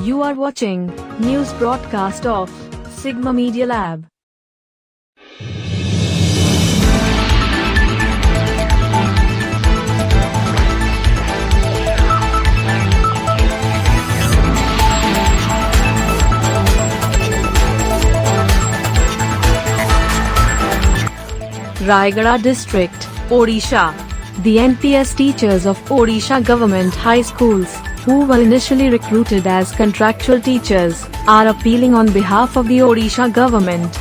You are watching news broadcast of Sigma Media Lab. Rayagada District, Odisha. The NPS teachers of Odisha Government High Schools, who were initially recruited as contractual teachers, are appealing on behalf of the Odisha Government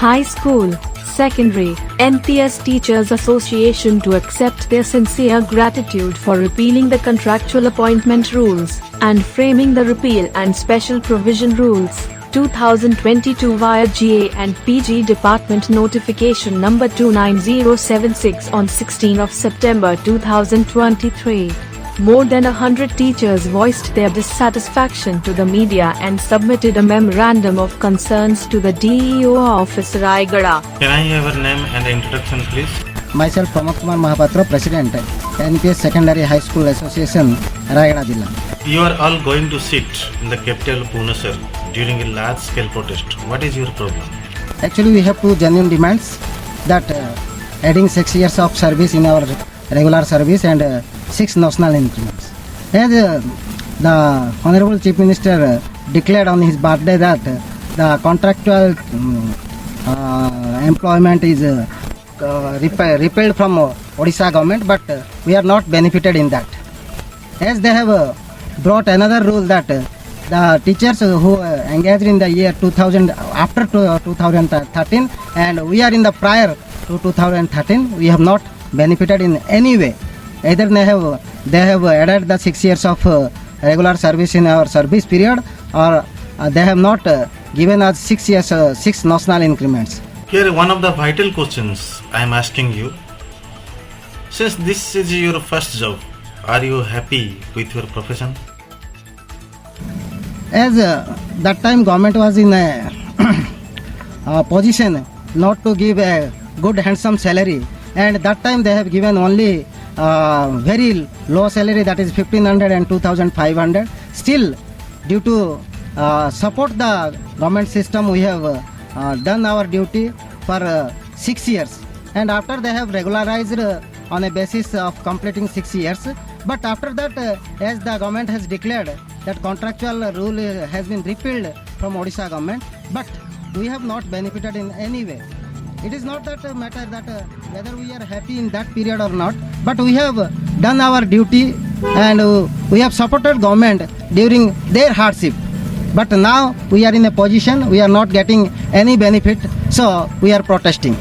High School, Secondary, NPS Teachers Association to accept their sincere gratitude for repealing the contractual appointment rules and framing the repeal and special provision rules 2022 via GA and PG Department Notification number 29076 on 16 of September 2023. More than 100 teachers voiced their dissatisfaction to the media and submitted a memorandum of concerns to the DEO office Rayagada. Can I have your name and introduction, please? Myself, Pramod Kumar Mahapatra, President, NPS Secondary High School Association, Rayagada Jilla. You are all going to sit in the capital Bhubaneswar during a large-scale protest. What is your problem? Actually, we have two genuine demands, that adding 6 years of service in our regular service and 6 national increments. As the Honorable Chief Minister declared on his birthday that the contractual employment is repealed from Odisha government, but we are not benefited in that. As they have brought another rule that the teachers who engaged in the year 2000 after 2013 and we are in the prior to 2013, we have not benefited in any way. Either they have added the 6 years of regular service in our service period, or they have not given us 6 years 6 national increments. Here one of the vital questions I am asking you. Since this is your first job, are you happy with your profession? As that time government was in a position not to give a good handsome salary, and that time they have given only very low salary, that is 1500 and 2500. Still, due to support the government system, we have done our duty for 6 years, and after they have regularized on a basis of completing 6 years. But after that, as the government has declared that contractual rule has been repealed from Odisha government, but we have not benefited in any way. It is not that matter that whether we are happy in that period or not, but we have done our duty and we have supported government during their hardship. But now we are in a position we are not getting any benefit, so we are protesting.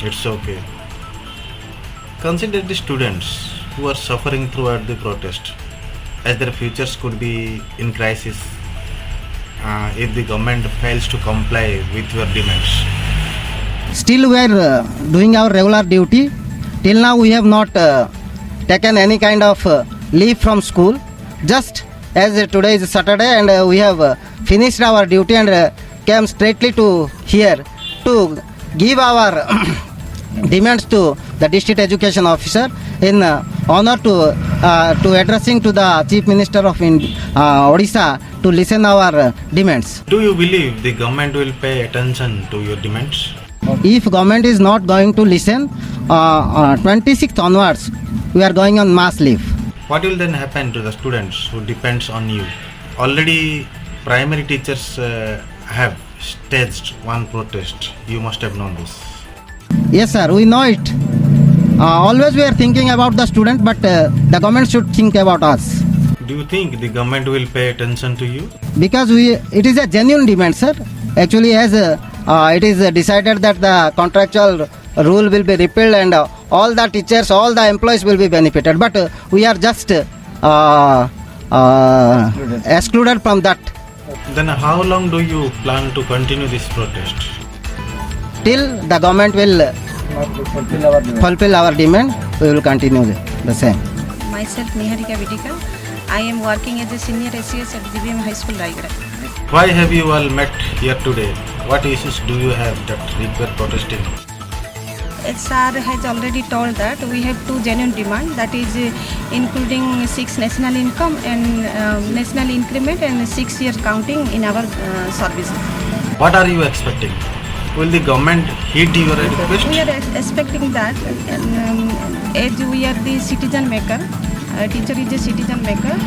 It's okay. Consider the students who are suffering throughout the protest, as their futures could be in crisis if the government fails to comply with your demands. Still we are doing our regular duty. Till now we have not taken any kind of leave from school. Just as today is Saturday and we have finished our duty and came straightly to here to give our demands to the district education officer in honor to addressing to the Chief Minister of Odisha to listen our demands. Do you believe the government will pay attention to your demands? If government is not going to listen, 26th onwards, we are going on mass leave. What will then happen to the students who depends on you? Already primary teachers have staged one protest. You must have known this. Yes sir, we know it. Always we are thinking about the student, but the government should think about us. Do you think the government will pay attention to you? Because it is a genuine demand, sir. Actually, as it is decided that the contractual rule will be repealed and all the teachers, all the employees will be benefited. But we are just excluded from that. Then how long do you plan to continue this protest? Till the government will fulfill our demand, we will continue the same. Myself, Niharika Vidika. I am working as a senior SCS at GBM High School, Rayagada. Why have you all met here today? What issues do you have that require protesting? SR has already told that we have two genuine demands, that is including 6 national income and national increment and 6 years counting in our service. What are you expecting? Will the government heed your request? We are expecting that, as we are the citizen maker, teacher is a citizen maker,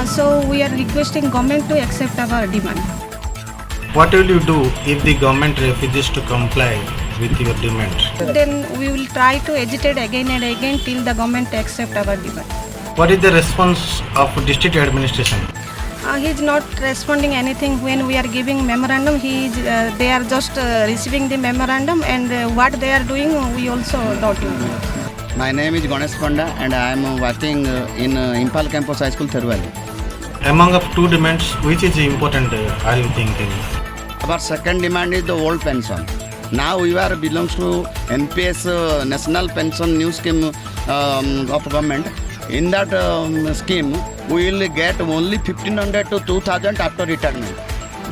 so we are requesting government to accept our demand. What will you do if the government refuses to comply with your demand? Then we will try to agitate again and again till the government accept our demand. What is the response of district administration? He is not responding anything when we are giving memorandum. They are just receiving the memorandum, and what they are doing we also don't know. My name is Ganesh Panda and I am working in Impal Campus High School, Therwali. Among of two demands, which is important are you thinking? Our second demand is the old pension. Now we are belongs to NPS National Pension New Scheme of government. In that scheme, we will get only 1500 to 2000 after retirement.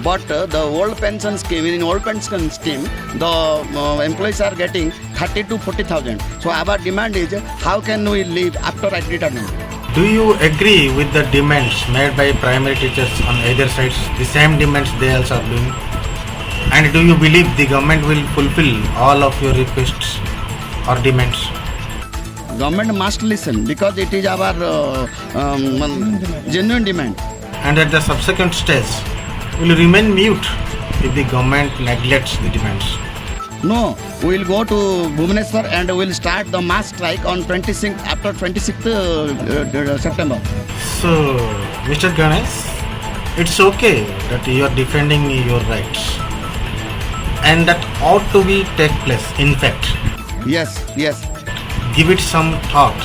But the old pension scheme, in old pension scheme, the employees are getting 30 to 40,000. So our demand is, how can we live after retirement? Do you agree with the demands made by primary teachers on either sides? The same demands they also are doing? And do you believe the government will fulfill all of your requests or demands? Government must listen because it is our genuine demand. And at the subsequent stage, will you remain mute if the government neglects the demands? No, we will go to Bhubaneswar and we will start the mass strike on 26th, after 26th September. So, Mr. Ganesh, it's okay that you are defending your rights. And that ought to be take place, in fact. Yes. Give it some thought.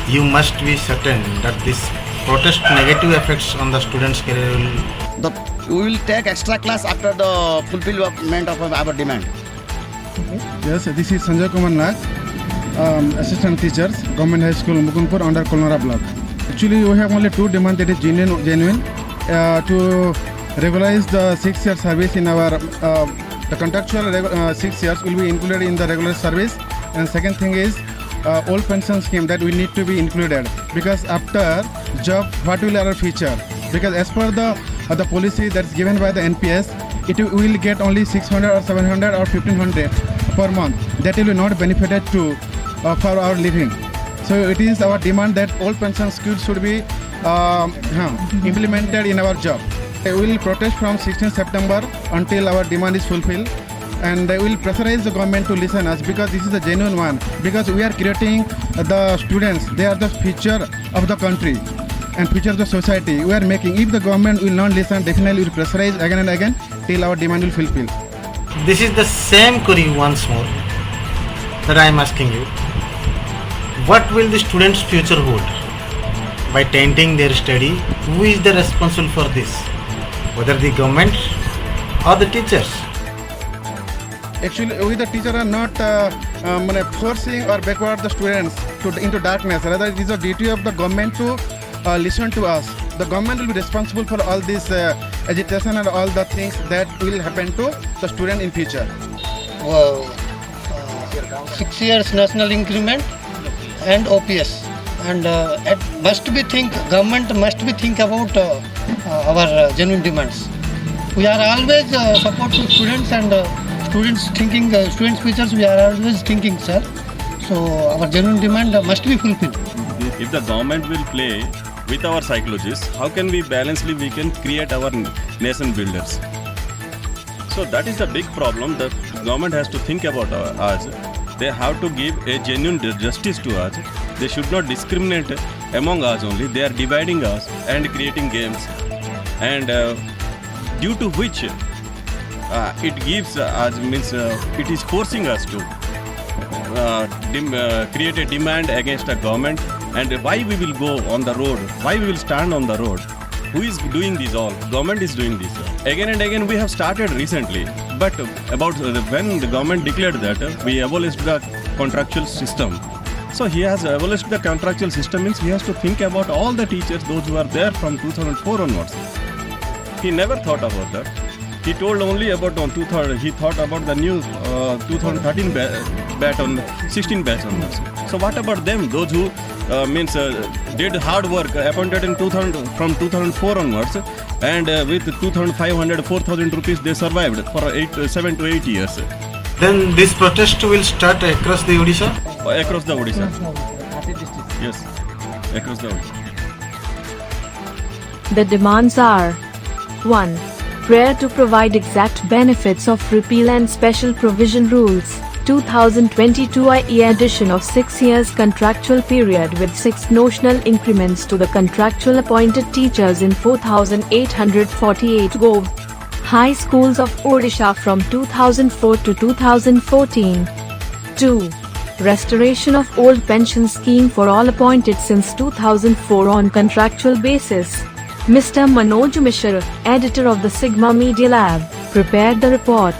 You must be certain that this protest negative effects on the students' career will... We will take extra class after the fulfillment of our demand. Yes, this is Sanjay Kumar Nag, assistant teachers, Government High School, Mukundpur, under Kolnara block. Actually, we have only two demands that is genuine to regularize the 6 year service in our, the contractual 6 years will be included in the regular service. And second thing is old pension scheme that we need to be included, because after job, what will our future? Because as per the policy that's given by the NPS, it will get only 600 or 700 or 1500 per month. That will not benefited to for our living. So it is our demand that all pension schemes should be implemented in our job. We will protest from 16th September until our demand is fulfilled, and we will pressurize the government to listen us, because this is the genuine one. Because we are creating the students, they are the future of the country and future of the society. We are making. If the government will not listen, definitely we will pressurize again and again till our demand will fulfill. This is the same query once more that I am asking you. What will the students' future hold? By tainting their study, who is the responsible for this? Whether the government or the teachers? Actually, we the teacher are not forcing or backward the students into darkness. Rather, it is the duty of the government to listen to us. The government will be responsible for all this agitation and all the things that will happen to the student in future. Well, 6 years national increment and OPS, and government must be think about our genuine demands. We are always support to students and students' futures. We are always thinking, sir. So our genuine demand must be fulfilled. If the government will play with our psychologists, how can we can create our nation builders? So that is the big problem. The government has to think about us. They have to give a genuine justice to us. They should not discriminate among us only. They are dividing us and creating games, and due to which it gives us it is forcing us to create a demand against the government. And why we will go on the road? Why we will stand on the road? Who is doing this all? Government is doing this. Again and again we have started recently. But about when the government declared that we abolished the contractual system. So he has abolished the contractual system means he has to think about all the teachers, those who are there from 2004 onwards. He never thought about that. He told only about on 2000. He thought about the new 2013 batch on 16 batch onwards. So what about them? Those who did hard work, appointed in 2000 from 2004 onwards, and with 2,500, 4,000 rupees they survived for 7 to 8 years. Then this protest will start across the Odisha? Across the Odisha. Yes, across the Odisha. The demands are 1. Prayer to provide exact benefits of repeal and special provision rules, 2022 IE addition of 6 years contractual period with 6 notional increments to the contractual appointed teachers in 4,848 Gov. High schools of Odisha from 2004 to 2014. 2. Restoration of old pension scheme for all appointed since 2004 on contractual basis. Mr. Manoj Mishra, editor of the Sigma Media Lab, prepared the report.